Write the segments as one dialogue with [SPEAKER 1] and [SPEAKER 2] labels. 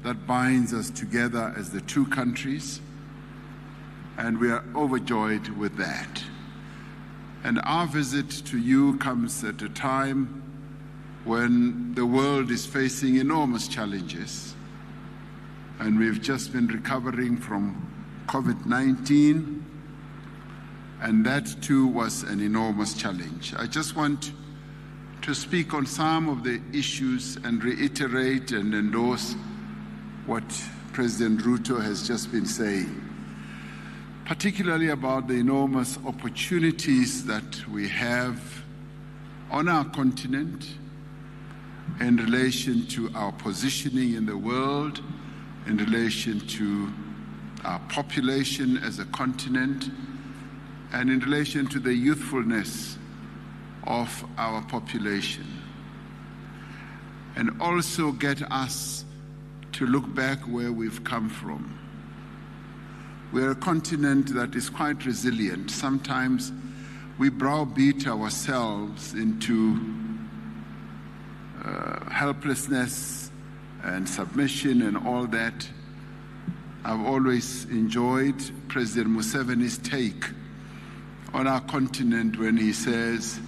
[SPEAKER 1] that binds us together as the two countries, and we are overjoyed with that. And our visit to you comes at a time when the world is facing enormous challenges, and we've just been recovering from COVID-19, and that too was an enormous challenge. I just want to speak on some of the issues and reiterate and endorse what President Ruto has just been saying, particularly about the enormous opportunities that we have on our continent in relation to our positioning in the world, in relation to our population as a continent, and in relation to the youthfulness of our population. And also get us to look back where we've come from. We're a continent that is quite resilient. Sometimes we browbeat ourselves into helplessness and submission and all that. I've always enjoyed President Museveni's take on our continent when he says,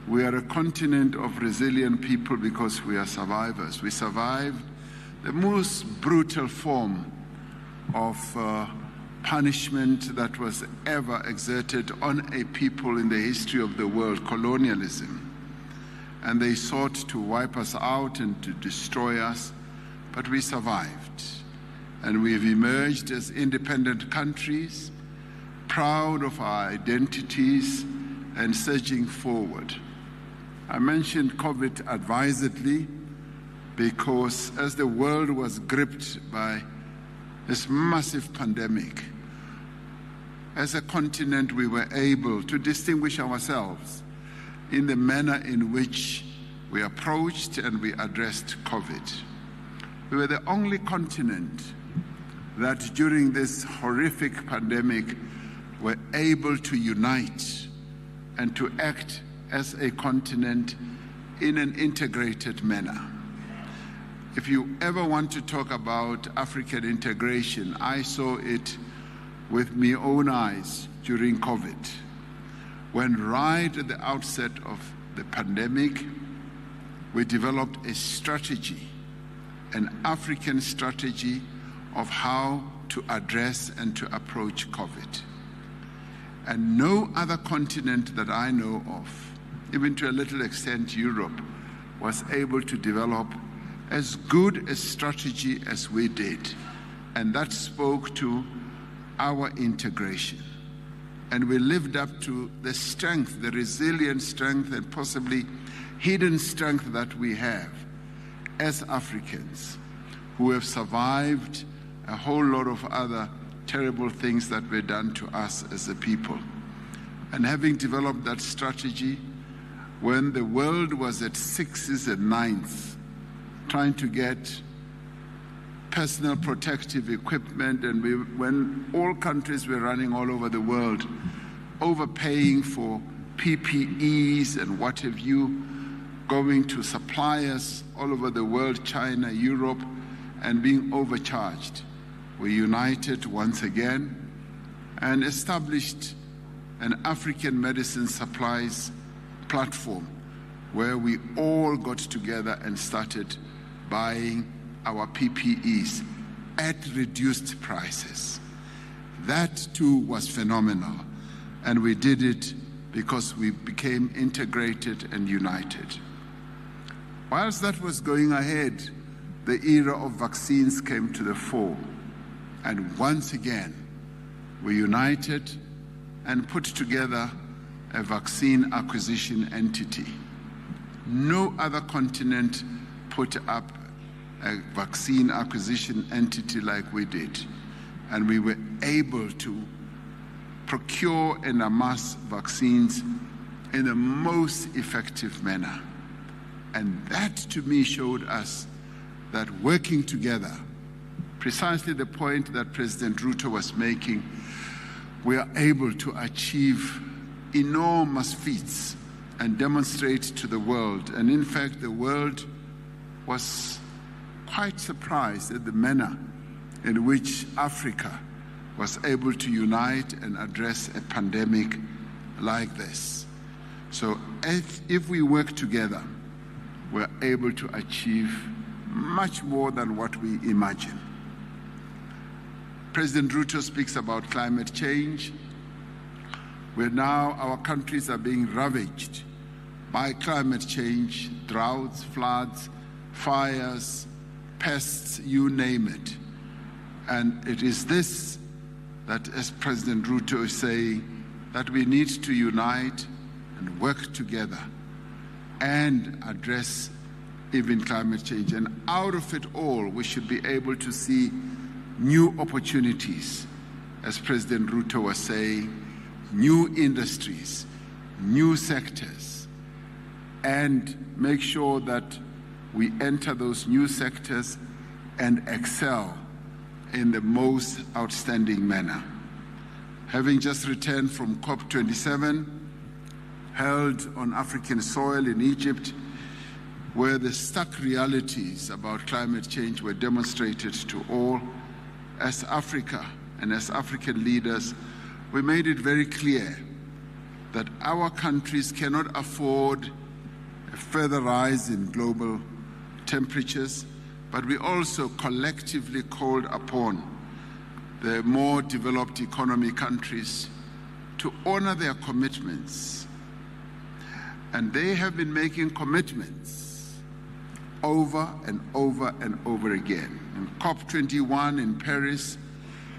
[SPEAKER 1] we are a continent of resilient people because we are survivors. We survived the most brutal form of punishment that was ever exerted on a people in the history of the world, colonialism. And they sought to wipe us out and to destroy us, but we survived. And we've emerged as independent countries, proud of our identities and surging forward. I mentioned COVID advisedly because as the world was gripped by this massive pandemic, as a continent we were able to distinguish ourselves in the manner in which we approached and we addressed COVID. We were the only continent that during this horrific pandemic were able to unite and to act as a continent in an integrated manner. If you ever want to talk about African integration, I saw it with my own eyes during COVID, when right at the outset of the pandemic, we developed a strategy, an African strategy of how to address and to approach COVID. And no other continent that I know of, even to a little extent Europe, was able to develop as good a strategy as we did. And that spoke to our integration. And we lived up to the strength, the resilient strength, and possibly hidden strength that we have as Africans who have survived a whole lot of other terrible things that were done to us as a people. And having developed that strategy, when the world was at sixes and ninths, trying to get personal protective equipment, and when all countries were running all over the world, overpaying for PPEs and what have you, going to suppliers all over the world, China, Europe, and being overcharged. We united once again and established an African medicine supplies platform where we all got together and started buying our PPEs at reduced prices. That too was phenomenal, and we did it because we became integrated and united. Whilst that was going ahead, the era of vaccines came to the fore, and once again we united and put together a vaccine acquisition entity. No other continent put up a vaccine acquisition entity like we did, and we were able to procure and amass vaccines in the most effective manner. And that to me showed us that working together, precisely the point that President Ruto was making, we are able to achieve enormous feats and demonstrate to the world. And in fact, the world was quite surprised at the manner in which Africa was able to unite and address a pandemic like this. So if we work together, we're able to achieve much more than what we imagine. President Ruto speaks about climate change, where now our countries are being ravaged by climate change, droughts, floods, fires, pests, you name it. And it is this that, as President Ruto is saying, that we need to unite and work together and address even climate change. And out of it all, we should be able to see new opportunities, as President Ruto was saying, new industries, new sectors, and make sure that we enter those new sectors and excel in the most outstanding manner. Having just returned from COP27, held on African soil in Egypt, where the stark realities about climate change were demonstrated to all, as Africa and as African leaders, we made it very clear that our countries cannot afford a further rise in global temperatures, but we also collectively called upon the more developed economy countries to honor their commitments. And they have been making commitments over and over and over again. In COP21 in Paris,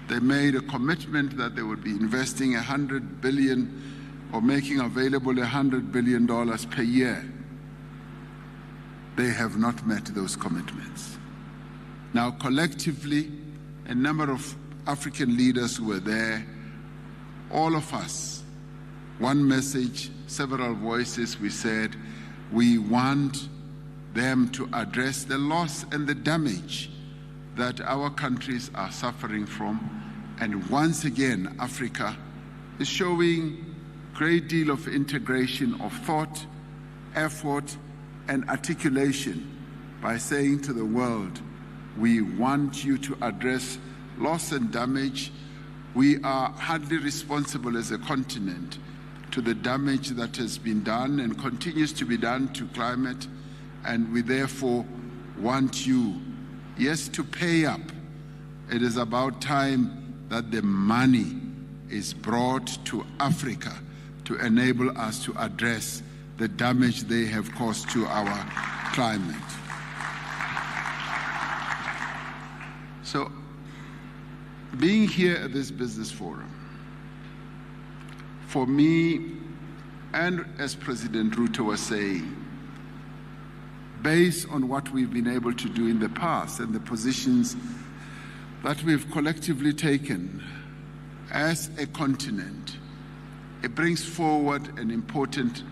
[SPEAKER 1] they made a commitment that they would be investing $100 billion or making available $100 billion per year. They have not met those commitments. Now, collectively, a number of African leaders who were there, all of us, one message, several voices, we said, we want them to address the loss and the damage that our countries are suffering from. And once again, Africa is showing a great deal of integration of thought, effort, and articulation by saying to the world, we want you to address loss and damage. We are hardly responsible as a continent to the damage that has been done and continues to be done to climate, and we therefore want you, yes, to pay up. It is about time that the money is brought to Africa to enable us to address the damage they have caused to our climate. So, being here at this business forum, for me, and as President Ruto was saying, based on what we've been able to do in the past and the positions that we've collectively taken as a continent, it brings forward an important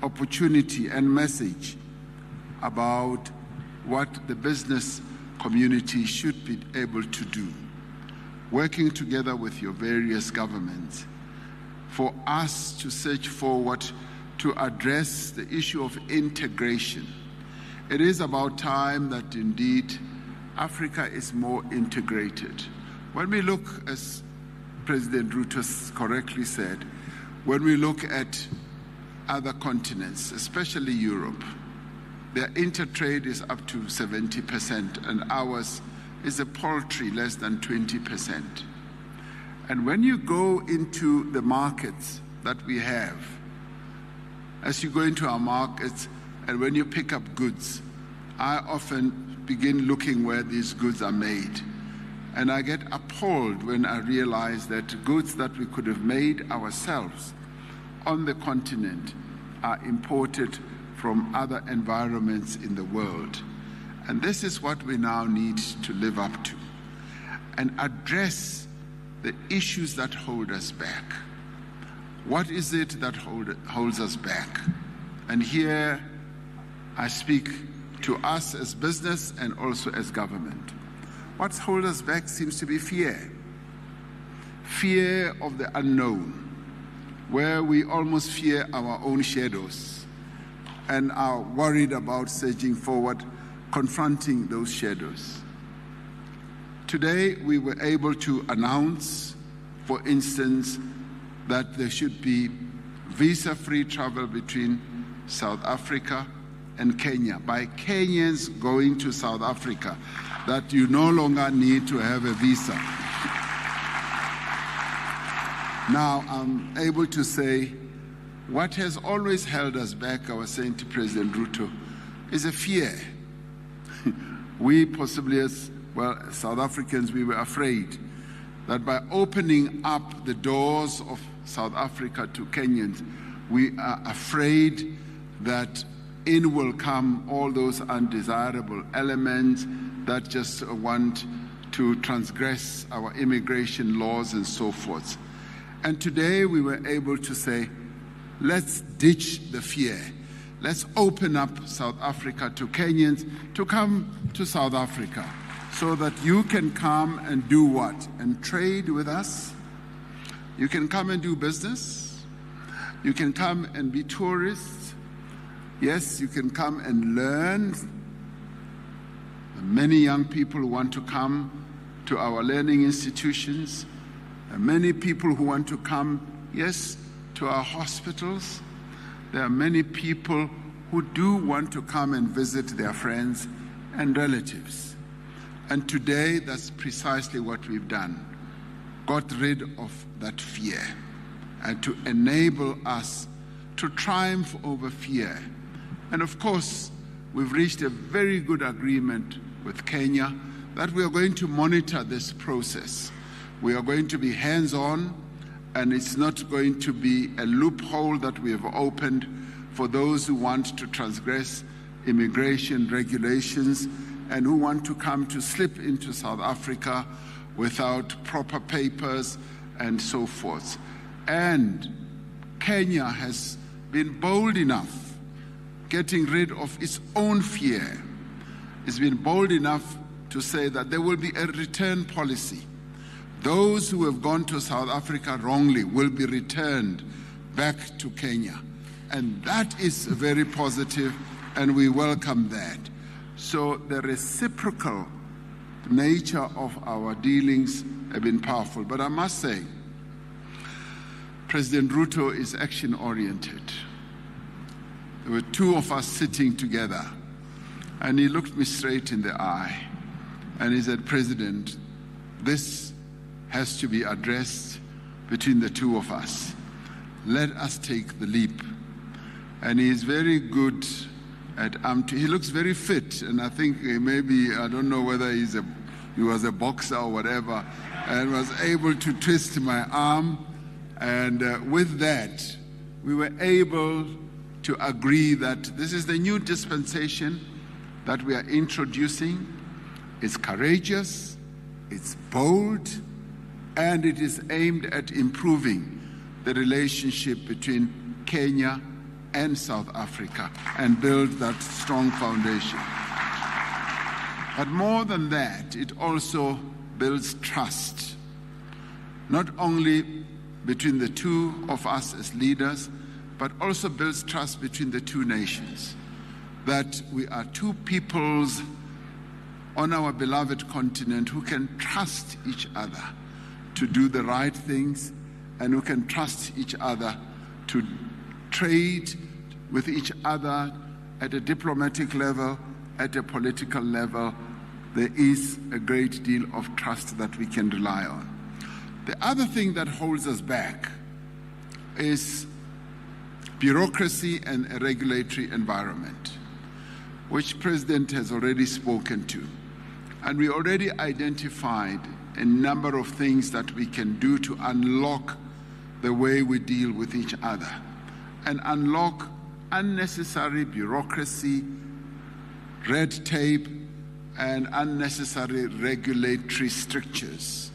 [SPEAKER 1] opportunity and message about what the business community should be able to do, working together with your various governments for us to search forward to address the issue of integration. It is about time that indeed Africa is more integrated. When we look, as President Ruto correctly said, when we look at other continents, especially Europe, their intertrade is up to 70%, and ours is a paltry less than 20%. And when you go into the markets that we have, as you go into our markets and when you pick up goods, I often begin looking where these goods are made. And I get appalled when I realize that goods that we could have made ourselves on the continent are imported from other environments in the world. And this is what we now need to live up to and address the issues that hold us back. What is it that holds us back? And here I speak to us as business and also as government. What's holding us back seems to be fear. Fear of the unknown, where we almost fear our own shadows and are worried about surging forward confronting those shadows. Today, we were able to announce, for instance, that there should be visa-free travel between South Africa and Kenya, by Kenyans going to South Africa, that you no longer need to have a visa. Now, I'm able to say, what has always held us back, I was saying to President Ruto, is a fear. We possibly, as well, South Africans, we were afraid that by opening up the doors of South Africa to Kenyans, we are afraid that in will come all those undesirable elements that just want to transgress our immigration laws and so forth. And today we were able to say, let's ditch the fear. Let's open up South Africa to Kenyans to come to South Africa so that you can come and do what? And trade with us. You can come and do business. You can come and be tourists. Yes, you can come and learn. Many young people want to come to our learning institutions. Many people who want to come, yes, to our hospitals. There are many people who do want to come and visit their friends and relatives. And today, that's precisely what we've done. Got rid of that fear and to enable us to triumph over fear. And of course, we've reached a very good agreement with Kenya that we are going to monitor this process. We are going to be hands-on, and it's not going to be a loophole that we have opened for those who want to transgress immigration regulations and who want to come to slip into South Africa without proper papers and so forth. And Kenya has been bold enough, getting rid of its own fear. It's been bold enough to say that there will be a return policy. Those who have gone to South Africa wrongly will be returned back to Kenya. And that is very positive, and we welcome that. So the reciprocal nature of our dealings have been powerful. But I must say, President Ruto is action-oriented. There were two of us sitting together, and he looked me straight in the eye, and he said, President, this has to be addressed between the two of us. Let us take the leap. And he is very good at he looks very fit, and I think maybe, I don't know whether he was a boxer or whatever, and was able to twist my arm. And with that, we were able to agree that this is the new dispensation that we are introducing. It's courageous, it's bold, and it is aimed at improving the relationship between Kenya and South Africa and build that strong foundation. But more than that, it also builds trust, not only between the two of us as leaders, but also builds trust between the two nations, that we are two peoples on our beloved continent who can trust each other to do the right things, and who can trust each other to trade with each other at a diplomatic level, at a political level. There is a great deal of trust that we can rely on. The other thing that holds us back is bureaucracy and a regulatory environment, which President has already spoken to. And we already identified a number of things that we can do to unlock the way we deal with each other and unlock unnecessary bureaucracy, red tape, and unnecessary regulatory strictures.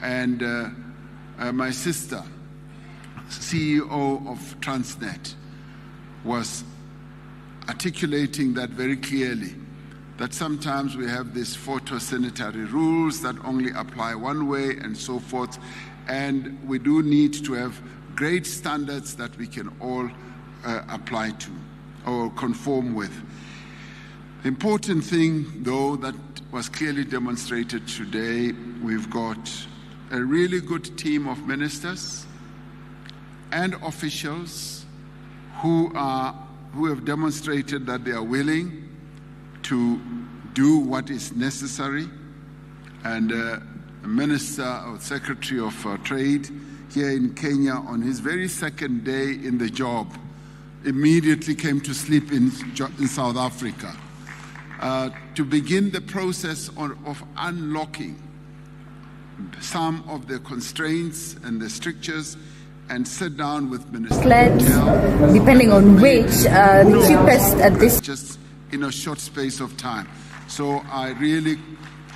[SPEAKER 1] And my sister, CEO of Transnet, was articulating that very clearly, that sometimes we have these phytosanitary rules that only apply one way and so forth, and we do need to have great standards that we can all apply to or conform with. The important thing, though, that was clearly demonstrated today, we've got a really good team of ministers and officials who have demonstrated that they are willing to do what is necessary. And the Minister or Secretary of Trade here in Kenya, on his very second day in the job, immediately came to sleep in South Africa to begin the process of unlocking some of the constraints and the strictures, and sit down with Minister Patel,
[SPEAKER 2] depending on which the cheapest at this,
[SPEAKER 1] just in a short space of time. So I really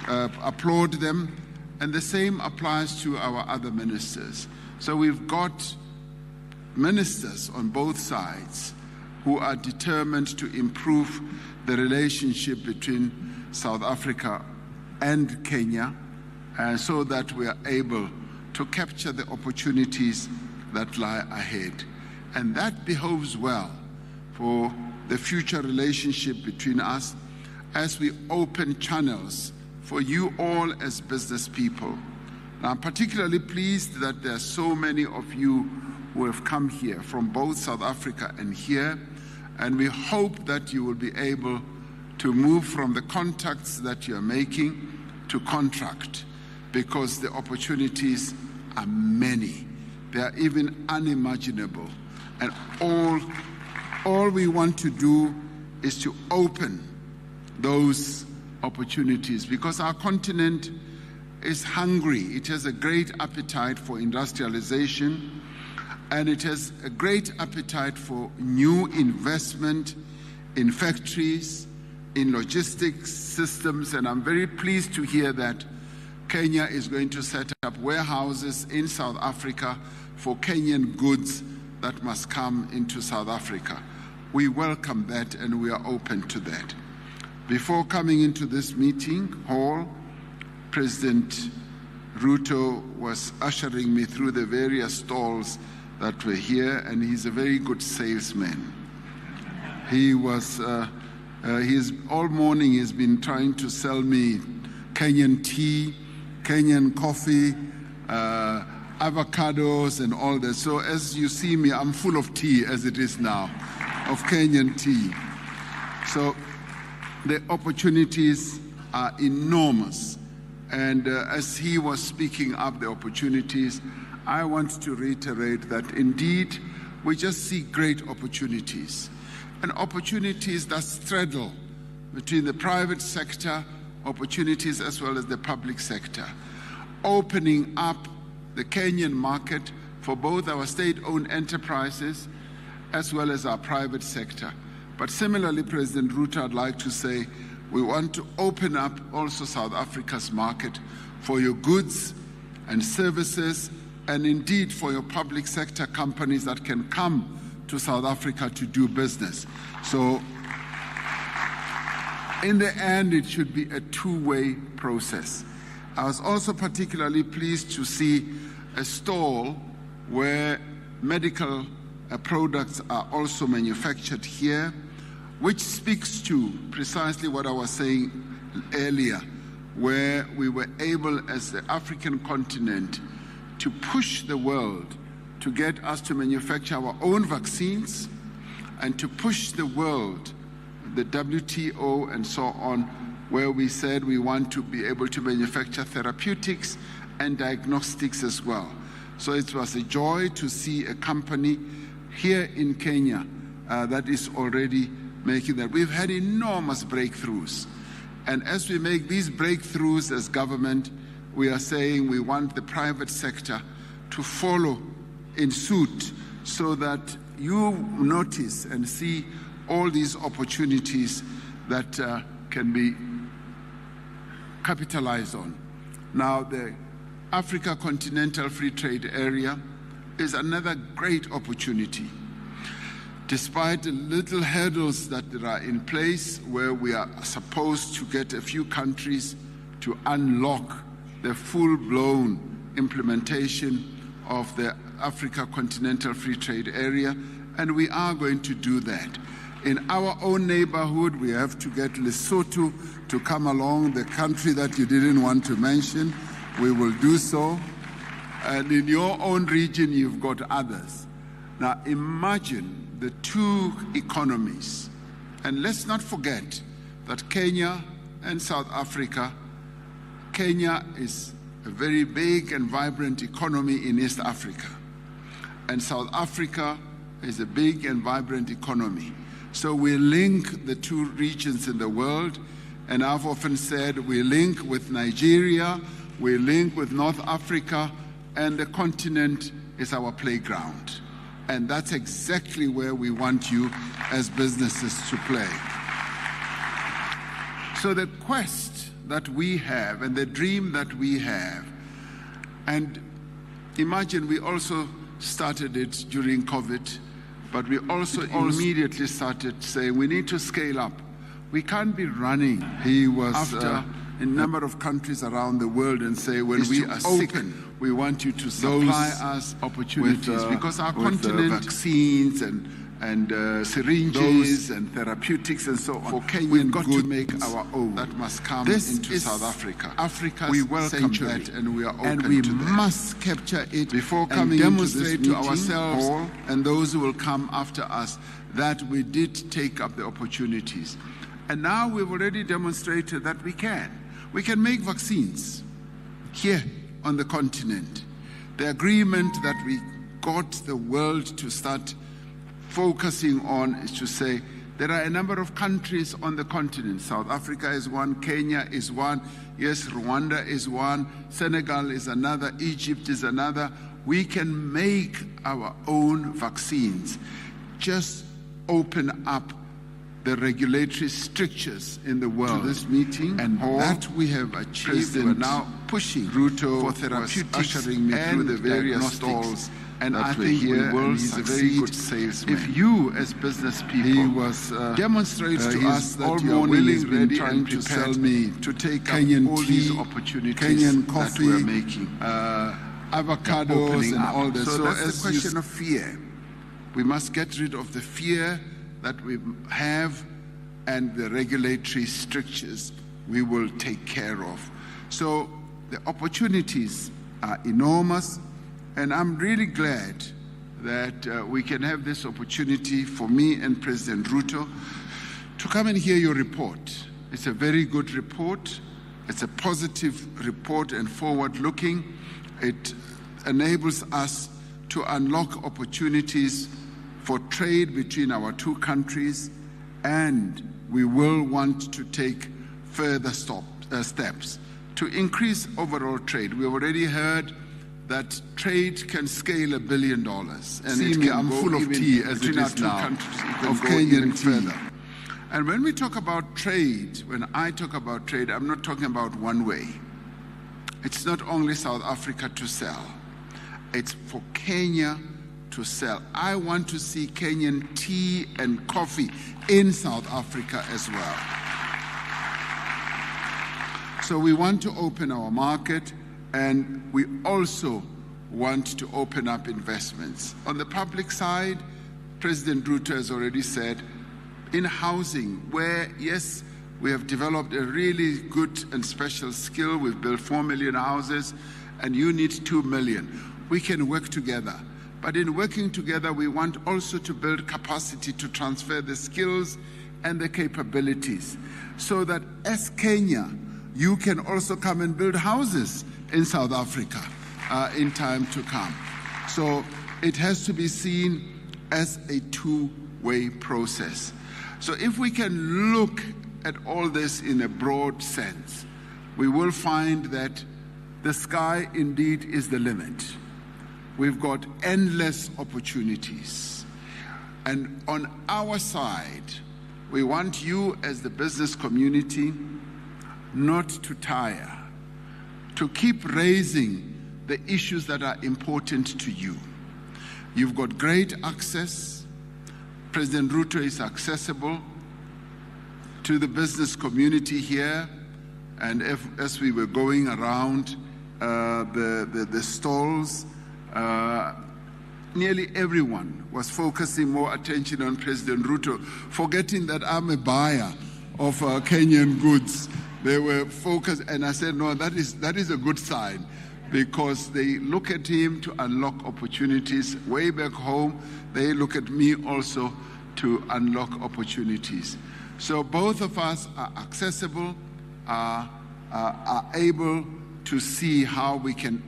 [SPEAKER 1] applaud them, and the same applies to our other ministers. So we've got ministers on both sides who are determined to improve the relationship between South Africa and Kenya, so that we are able to capture the opportunities that lie ahead. And that behoves well for the future relationship between us as we open channels for you all as business people. Now, I'm particularly pleased that there are so many of you who have come here from both South Africa and here, and we hope that you will be able to move from the contacts that you're making to contract, because the opportunities are many. They are even unimaginable. And all we want to do is to open those opportunities, because our continent is hungry. It has a great appetite for industrialization, and it has a great appetite for new investment in factories, in logistics systems. And I'm very pleased to hear that Kenya is going to set up warehouses in South Africa for Kenyan goods that must come into South Africa. We welcome that, and we are open to that. Before coming into this meeting hall, President Ruto was ushering me through the various stalls that were here, and he's a very good salesman. He was, all morning he's been trying to sell me Kenyan tea, Kenyan coffee, avocados and all that. So as you see me, I'm full of tea as it is now, of Kenyan tea. So the opportunities are enormous. And as he was speaking up the opportunities, I want to reiterate that indeed we just see great opportunities, and opportunities that straddle between the private sector, opportunities as well as the public sector, opening up the Kenyan market for both our state-owned enterprises as well as our private sector. But similarly, President Ruto, I'd like to say we want to open up also South Africa's market for your goods and services, and indeed for your public sector companies that can come to South Africa to do business. So in the end, it should be a two-way process. I was also particularly pleased to see a stall where medical products are also manufactured here, which speaks to precisely what I was saying earlier, where we were able as the African continent to push the world to get us to manufacture our own vaccines, and to push the world, the WTO and so on, where we said we want to be able to manufacture therapeutics and diagnostics as well. So it was a joy to see a company here in Kenya that is already making that. We've had enormous breakthroughs. And as we make these breakthroughs as government, we are saying we want the private sector to follow in suit, so that you notice and see all these opportunities that can be capitalized on. Now, the Africa Continental Free Trade Area is another great opportunity. Despite the little hurdles that are in place, where we are supposed to get a few countries to unlock the full-blown implementation of the Africa Continental Free Trade Area, and we are going to do that. In our own neighborhood, we have to get Lesotho to come along, the country that you didn't want to mention. We will do so. And in your own region, you've got others. Now, imagine the two economies. And let's not forget that Kenya and South Africa, Kenya is a very big and vibrant economy in East Africa. And South Africa is a big and vibrant economy. So we link the two regions in the world, and I've often said we link with Nigeria, we link with North Africa, and the continent is our playground. And that's exactly where we want you as businesses to play. So the quest that we have and the dream that we have, and imagine we also started it during COVID, but we also immediately started saying we need to scale up. We can't be running after a number of countries around the world and say when we are sick, we want you to supply us opportunities because our continent, vaccines and syringes and therapeutics and so on. For Kenyan we've got to make our own. That must come into South Africa. We welcome that, and we are open to that. And we must capture it before coming and demonstrate to ourselves and those who will come after us that we did take up the opportunities. And now we've already demonstrated that we can. We can make vaccines here on the continent. The agreement that we got the world to start focusing on is to say there are a number of countries on the continent. South Africa is one, Kenya is one, yes, Rwanda is one, Senegal is another, Egypt is another. We can make our own vaccines. Just open up the regulatory strictures in the world. To this meeting, and that we have achieved. We're now pushing Ruto for therapeutics, ushering me through the various stalls. And I think we will succeed if you, as business people, demonstrate to us that you are willing and trying to sell me to take Kenyan all these opportunities, Kenyan coffee, that we're making, avocados and all this. So that's the question of fear. We must get rid of the fear that we have, and the regulatory strictures we will take care of. So the opportunities are enormous. And I'm really glad that we can have this opportunity for me and President Ruto to come and hear your report. It's a very good report. It's a positive report and forward-looking. It enables us to unlock opportunities for trade between our two countries, and we will want to take further steps to increase overall trade. We've already heard that trade can scale $1 billion, and it can I'm full of tea as it is now, of Kenyan further. And when we talk about trade, when I talk about trade, I'm not talking about one way. It's not only South Africa to sell. It's for Kenya to sell. I want to see Kenyan tea and coffee in South Africa as well. So we want to open our market, and we also want to open up investments. On the public side, President Ruto has already said, in housing, where, yes, we have developed a really good and special skill. We've built 4 million houses, and you need 2 million. We can work together. But in working together, we want also to build capacity to transfer the skills and the capabilities, so that as Kenya, you can also come and build houses in South Africa in time to come. So it has to be seen as a two-way process. So if we can look at all this in a broad sense, we will find that the sky indeed is the limit. We've got endless opportunities. And on our side, we want you as the business community not to tire, to keep raising the issues that are important to you. You've got great access. President Ruto is accessible to the business community here. And as we were going around the stalls, nearly everyone was focusing more attention on President Ruto, forgetting that I'm a buyer of Kenyan goods. They were focused, and I said, no, that is a good sign, because they look at him to unlock opportunities. Way back home, they look at me also to unlock opportunities. So both of us are accessible, are able to see how we can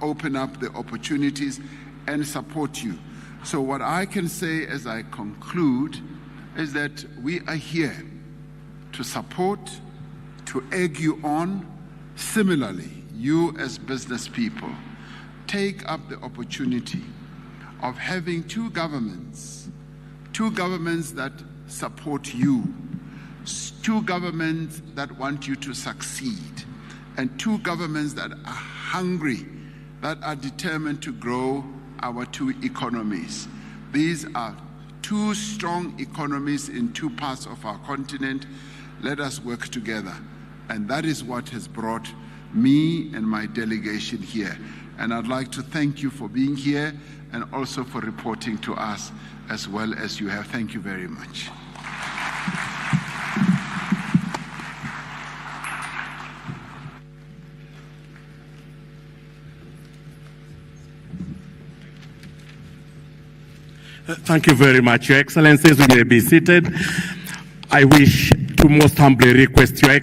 [SPEAKER 1] open up the opportunities and support you. So what I can say as I conclude is that we are here to support, to egg you on. Similarly, you as business people, take up the opportunity of having two governments that support you, two governments that want you to succeed, and two governments that are hungry, that are determined to grow our two economies. These are two strong economies in two parts of our continent. Let us work together. And that is what has brought me and my delegation here. And I'd like to thank you for being here and also for reporting to us as well as you have. Thank you very much.
[SPEAKER 3] Thank you very much, Your Excellencies. You may be seated. I wish to most humbly request Your Excellency